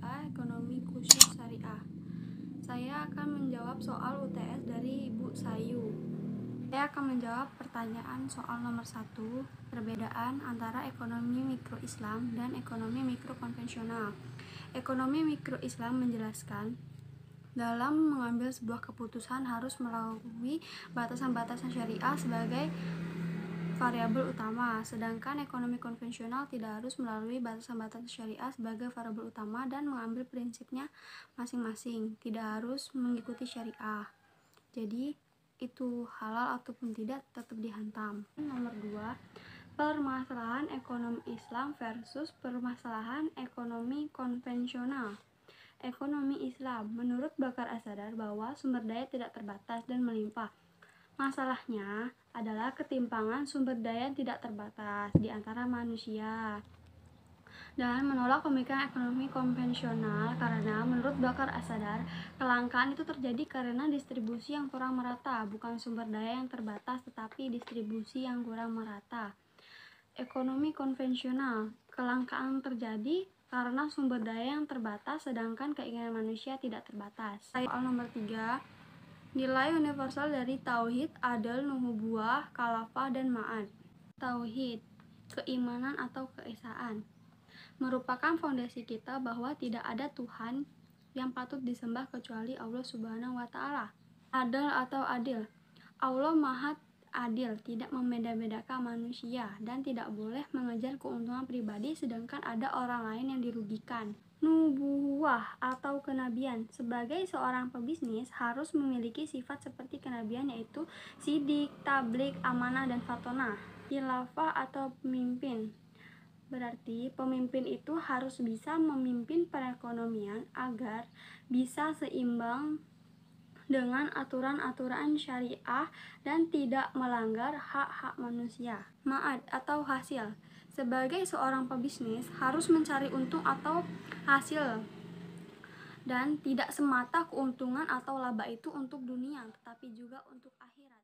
Matematika Ekonomi Khusus Syariah. Saya akan menjawab soal UTS dari Ibu Sayu. Saya akan menjawab pertanyaan soal nomor 1, perbedaan antara ekonomi mikro Islam dan ekonomi mikro konvensional. Ekonomi mikro Islam menjelaskan dalam mengambil sebuah keputusan harus melalui batasan-batasan syariah sebagai variabel utama, sedangkan ekonomi konvensional tidak harus melalui batasan-batasan syariah sebagai variabel utama dan mengambil prinsipnya masing-masing, tidak harus mengikuti syariah. Jadi itu halal ataupun tidak tetap dihantam. Nomor 2, permasalahan ekonomi Islam versus permasalahan ekonomi konvensional. Ekonomi Islam, menurut Bakar As-Sadar bahwa sumber daya tidak terbatas dan melimpah. Masalahnya adalah ketimpangan sumber daya yang tidak terbatas di antara manusia, dan menolak pemikiran ekonomi konvensional karena menurut Bakar As-Sadar, kelangkaan itu terjadi karena distribusi yang kurang merata, bukan sumber daya yang terbatas tetapi distribusi yang kurang merata. Ekonomi konvensional, kelangkaan terjadi karena sumber daya yang terbatas sedangkan keinginan manusia tidak terbatas. Soal nomor 3, nilai universal dari Tauhid, Adl, Nubuwah, Khalafah, dan Ma'ad. Tauhid, keimanan atau keesaan, merupakan fondasi kita bahwa tidak ada Tuhan yang patut disembah kecuali Allah Subhanahu wa Ta'ala. Adl atau adil, Allah Maha Adil, tidak membeda-bedakan manusia dan tidak boleh mengejar keuntungan pribadi sedangkan ada orang lain yang dirugikan. Nubuwah atau kenabian, sebagai seorang pebisnis harus memiliki sifat seperti kenabian yaitu sidik, tablik, amanah, dan fatonah. Khilafah atau pemimpin, berarti pemimpin itu harus bisa memimpin perekonomian agar bisa seimbang dengan aturan-aturan syariah dan tidak melanggar hak-hak manusia. Ma'ad atau hasil, sebagai seorang pebisnis harus mencari untung atau hasil dan tidak semata keuntungan atau laba itu untuk dunia tetapi juga untuk akhirat.